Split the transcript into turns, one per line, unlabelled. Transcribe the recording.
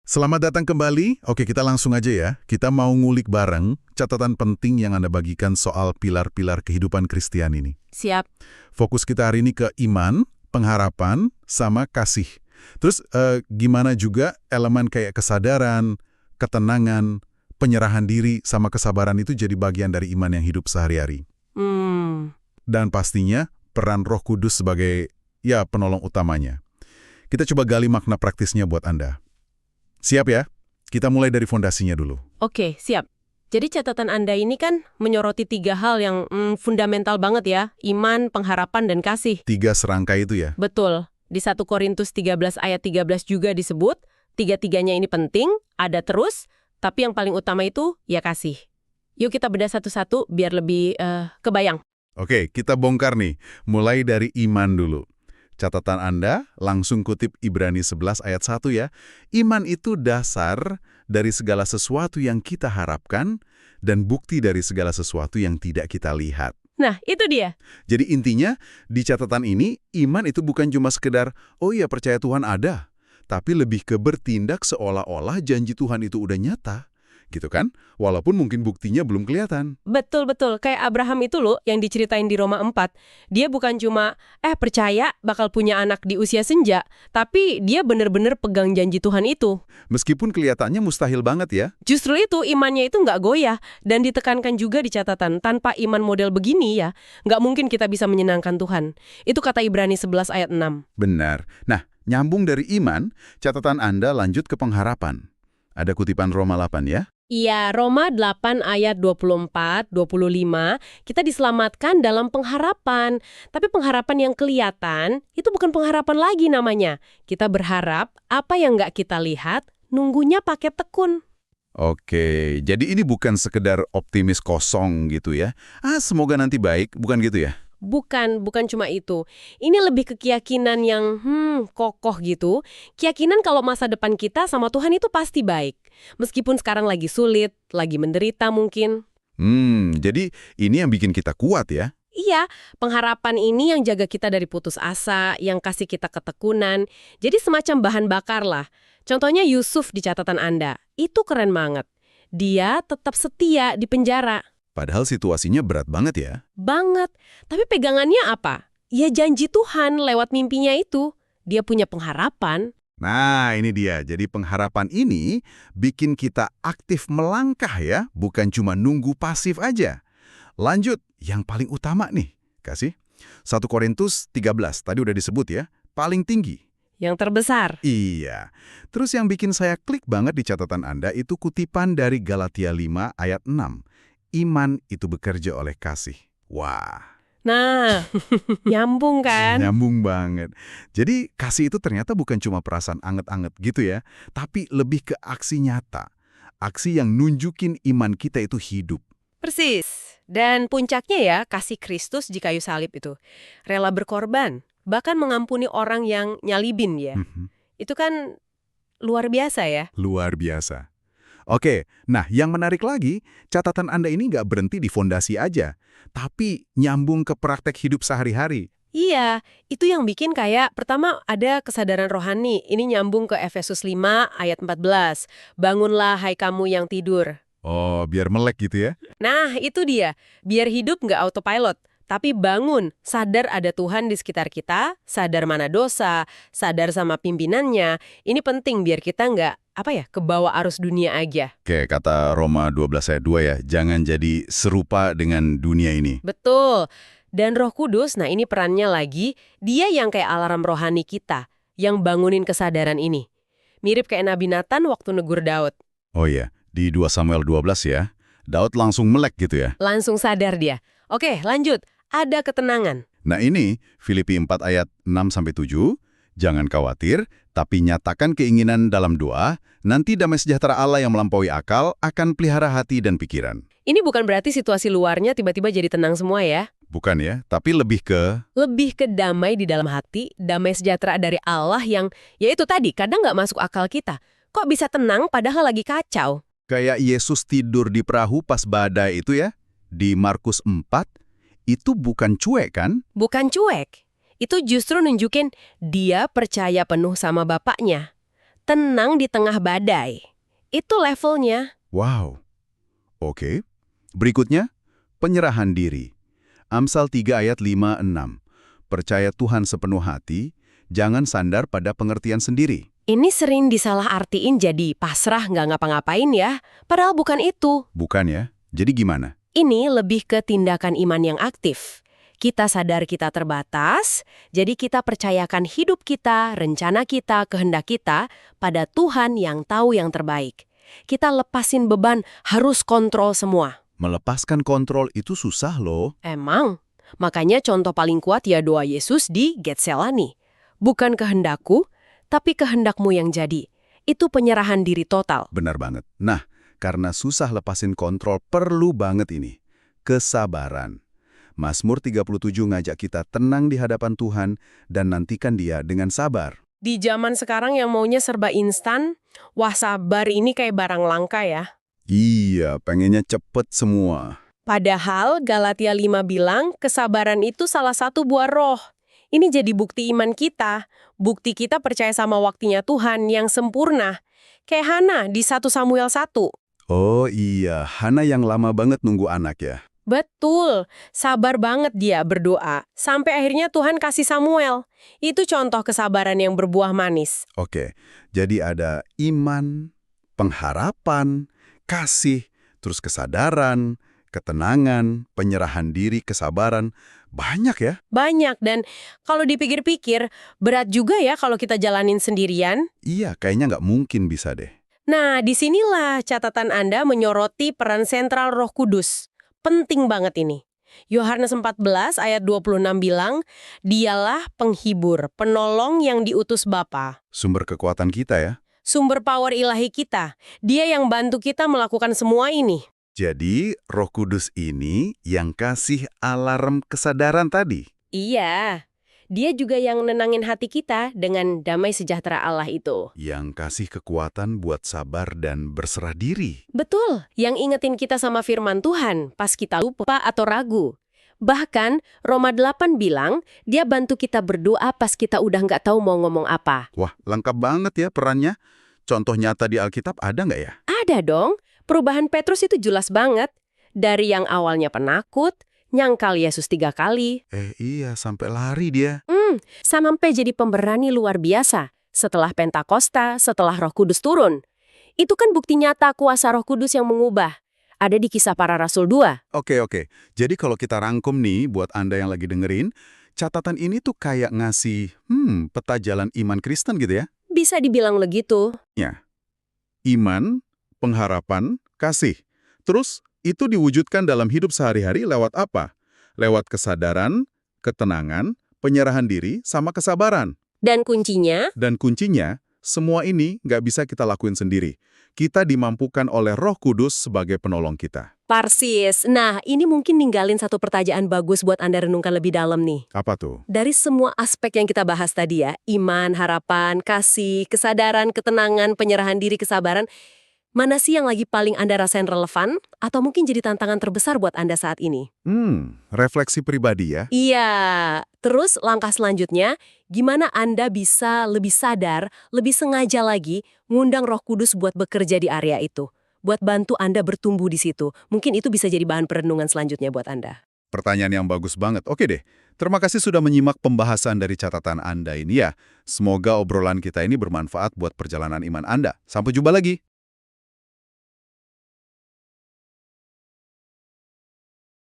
Selamat datang kembali. Oke, kita langsung aja ya. Kita mau ngulik bareng catatan penting yang Anda bagikan soal pilar-pilar kehidupan Kristiani ini.
Siap.
Fokus kita hari ini ke iman, pengharapan, sama kasih. Terus gimana juga elemen kayak kesadaran, ketenangan, penyerahan diri, sama kesabaran itu jadi bagian dari iman yang hidup sehari-hari. Dan pastinya peran Roh Kudus sebagai penolong utamanya. Kita coba gali makna praktisnya buat Anda. Siap ya? Kita mulai dari fondasinya dulu.
Oke, siap. Jadi catatan Anda ini kan menyoroti 3 hal yang fundamental banget ya. Iman, pengharapan, dan kasih.
3 serangkai itu ya?
Betul. Di 1 Korintus 13 ayat 13 juga disebut, 3-3-nya ini penting, ada terus, tapi yang paling utama itu ya kasih. Yuk kita bedah satu-satu biar lebih kebayang.
Oke, kita bongkar nih. Mulai dari iman dulu. Catatan Anda langsung kutip Ibrani 11 ayat 1 ya. Iman itu dasar dari segala sesuatu yang kita harapkan dan bukti dari segala sesuatu yang tidak kita lihat.
Nah, itu dia.
Jadi intinya, di catatan ini, iman itu bukan cuma sekedar, oh iya percaya Tuhan ada, tapi lebih ke bertindak seolah-olah janji Tuhan itu udah nyata. Gitu kan? Walaupun mungkin buktinya belum kelihatan.
Betul-betul. Kayak Abraham itu loh yang diceritain di Roma 4. Dia bukan cuma, percaya bakal punya anak di usia senja, tapi dia bener-bener pegang janji Tuhan itu.
Meskipun kelihatannya mustahil banget ya.
Justru itu, imannya itu nggak goyah. Dan ditekankan juga di catatan, tanpa iman model begini ya, nggak mungkin kita bisa menyenangkan Tuhan. Itu kata Ibrani 11 ayat 6.
Benar. Nah, nyambung dari iman, catatan Anda lanjut ke pengharapan. Ada kutipan Roma 8 ya.
Iya, Roma 8 ayat 24-25, kita diselamatkan dalam pengharapan. Tapi pengharapan yang kelihatan, itu bukan pengharapan lagi namanya. Kita berharap apa yang nggak kita lihat, nunggunya pakai tekun.
Oke, jadi ini bukan sekedar optimis kosong gitu ya. Semoga nanti baik, bukan gitu ya?
Bukan cuma itu. Ini lebih ke keyakinan yang kokoh gitu. Keyakinan kalau masa depan kita sama Tuhan itu pasti baik. Meskipun sekarang lagi sulit, lagi menderita mungkin.
Jadi ini yang bikin kita kuat ya?
Iya, pengharapan ini yang jaga kita dari putus asa, yang kasih kita ketekunan. Jadi semacam bahan bakar lah. Contohnya Yusuf di catatan Anda. Itu keren banget. Dia tetap setia di penjara.
Padahal situasinya berat banget ya.
Banget. Tapi pegangannya apa? Ya janji Tuhan lewat mimpinya itu. Dia punya pengharapan.
Nah, ini dia. Jadi pengharapan ini bikin kita aktif melangkah ya, bukan cuma nunggu pasif aja. Lanjut, yang paling utama nih. Kasih. 1 Korintus 13, tadi udah disebut ya, paling tinggi.
Yang terbesar.
Iya. Terus yang bikin saya klik banget di catatan Anda itu kutipan dari Galatia 5 ayat 6. Iman itu bekerja oleh kasih. Wah.
Nah, nyambung kan?
Nyambung banget. Jadi kasih itu ternyata bukan cuma perasaan anget-anget gitu ya, tapi lebih ke aksi nyata. Aksi yang nunjukin iman kita itu hidup.
Persis. Dan puncaknya ya, kasih Kristus di kayu salib itu. Rela berkorban, bahkan mengampuni orang yang nyalibin ya. Itu kan luar biasa ya?
Luar biasa. Oke, nah yang menarik lagi, catatan Anda ini nggak berhenti di fondasi aja, tapi nyambung ke praktek hidup sehari-hari.
Iya, itu yang bikin kayak, pertama ada kesadaran rohani, ini nyambung ke Efesus 5 ayat 14. Bangunlah hai kamu yang tidur.
Oh, biar melek gitu ya?
Nah, itu dia, biar hidup nggak autopilot. Tapi bangun, sadar ada Tuhan di sekitar kita, sadar mana dosa, sadar sama pimpinannya. Ini penting biar kita nggak, kebawa arus dunia aja.
Oke, kata Roma 12 ayat 2 ya, jangan jadi serupa dengan dunia ini.
Betul. Dan Roh Kudus, nah ini perannya lagi, dia yang kayak alarm rohani kita, yang bangunin kesadaran ini. Mirip kayak Nabi Nathan waktu negur Daud.
Oh iya, di 2 Samuel 12 ya, Daud langsung melek gitu ya.
Langsung sadar dia. Oke, lanjut. Ada ketenangan.
Nah ini, Filipi 4 ayat 6-7, jangan khawatir, tapi nyatakan keinginan dalam doa, nanti damai sejahtera Allah yang melampaui akal akan pelihara hati dan pikiran.
Ini bukan berarti situasi luarnya tiba-tiba jadi tenang semua ya.
Bukan ya, tapi lebih ke
damai di dalam hati, damai sejahtera dari Allah yang, ya itu tadi, kadang nggak masuk akal kita. Kok bisa tenang padahal lagi kacau?
kayak Yesus tidur di perahu pas badai itu ya, di Markus 4, itu bukan cuek kan?
Bukan cuek. Itu justru nunjukin dia percaya penuh sama Bapaknya. tenang di tengah badai. Itu levelnya.
Wow. Oke. Berikutnya, penyerahan diri. Amsal 3 ayat 5-6. Percaya Tuhan sepenuh hati, jangan sandar pada pengertian sendiri.
Ini sering disalahartiin jadi pasrah nggak ngapa-ngapain ya. Padahal bukan itu.
Bukan ya? Jadi gimana?
Ini lebih ke tindakan iman yang aktif. Kita sadar kita terbatas, jadi kita percayakan hidup kita, rencana kita, kehendak kita pada Tuhan yang tahu yang terbaik. Kita lepasin beban, harus kontrol semua.
Melepaskan kontrol itu susah loh.
Emang? Makanya contoh paling kuat ya doa Yesus di Getsemani. Bukan kehendakku, tapi kehendakmu yang jadi. Itu penyerahan diri total.
Benar banget. Nah, karena susah lepasin kontrol, perlu banget ini. Kesabaran. Mazmur 37 ngajak kita tenang di hadapan Tuhan dan nantikan Dia dengan sabar.
Di zaman sekarang yang maunya serba instan, wah sabar ini kayak barang langka ya.
Iya, pengennya cepet semua.
Padahal Galatia 5 bilang kesabaran itu salah satu buah roh. Ini jadi bukti iman kita. Bukti kita percaya sama waktunya Tuhan yang sempurna. Kayak Hana di 1 Samuel 1.
Oh iya, Hana yang lama banget nunggu anak ya.
Betul, sabar banget dia berdoa. Sampai akhirnya Tuhan kasih Samuel. Itu contoh kesabaran yang berbuah manis.
Oke, jadi ada iman, pengharapan, kasih, terus kesadaran, ketenangan, penyerahan diri, kesabaran. Banyak ya?
Banyak, dan kalau dipikir-pikir, berat juga ya kalau kita jalanin sendirian.
Iya, kayaknya nggak mungkin bisa deh.
Nah, disinilah catatan Anda menyoroti peran sentral Roh Kudus. Penting banget ini. Yohanes 14 ayat 26 bilang, dialah penghibur, penolong yang diutus Bapa.
Sumber kekuatan kita ya.
Sumber power ilahi kita. Dia yang bantu kita melakukan semua ini.
Jadi, Roh Kudus ini yang kasih alarm kesadaran tadi.
Iya, dia juga yang nenangin hati kita dengan damai sejahtera Allah itu.
Yang kasih kekuatan buat sabar dan berserah diri.
Betul, yang ingetin kita sama firman Tuhan pas kita lupa atau ragu. Bahkan, Roma 8 bilang, dia bantu kita berdoa pas kita udah nggak tahu mau ngomong apa.
Wah, lengkap banget ya perannya. Contoh nyata di Alkitab ada nggak ya?
Ada dong, perubahan Petrus itu jelas banget. Dari yang awalnya penakut, nyangkal Yesus 3 kali.
Iya, sampai lari dia.
Sampai jadi pemberani luar biasa. Setelah Pentakosta, setelah Roh Kudus turun. Itu kan bukti nyata kuasa Roh Kudus yang mengubah. Ada di Kisah Para Rasul 2.
Oke. Jadi kalau kita rangkum nih buat Anda yang lagi dengerin, catatan ini tuh kayak ngasih peta jalan iman Kristen gitu ya.
Bisa dibilang begitu.
Ya. Iman, pengharapan, kasih. Terus itu diwujudkan dalam hidup sehari-hari lewat apa? Lewat kesadaran, ketenangan, penyerahan diri, sama kesabaran.
Dan kuncinya,
Dan kuncinya, semua ini nggak bisa kita lakuin sendiri. Kita dimampukan oleh Roh Kudus sebagai penolong kita.
Parsis. Nah, ini mungkin ninggalin satu pertanyaan bagus buat Anda renungkan lebih dalam nih.
Apa tuh?
Dari semua aspek yang kita bahas tadi ya, iman, harapan, kasih, kesadaran, ketenangan, penyerahan diri, kesabaran, mana sih yang lagi paling Anda rasain relevan? Atau mungkin jadi tantangan terbesar buat Anda saat ini?
Refleksi pribadi ya.
Iya. Terus langkah selanjutnya, gimana Anda bisa lebih sadar, lebih sengaja lagi ngundang Roh Kudus buat bekerja di area itu? Buat bantu Anda bertumbuh di situ. Mungkin itu bisa jadi bahan perenungan selanjutnya buat Anda.
Pertanyaan yang bagus banget. Oke deh, terima kasih sudah menyimak pembahasan dari catatan Anda ini ya. Semoga obrolan kita ini bermanfaat buat perjalanan iman Anda. Sampai jumpa lagi.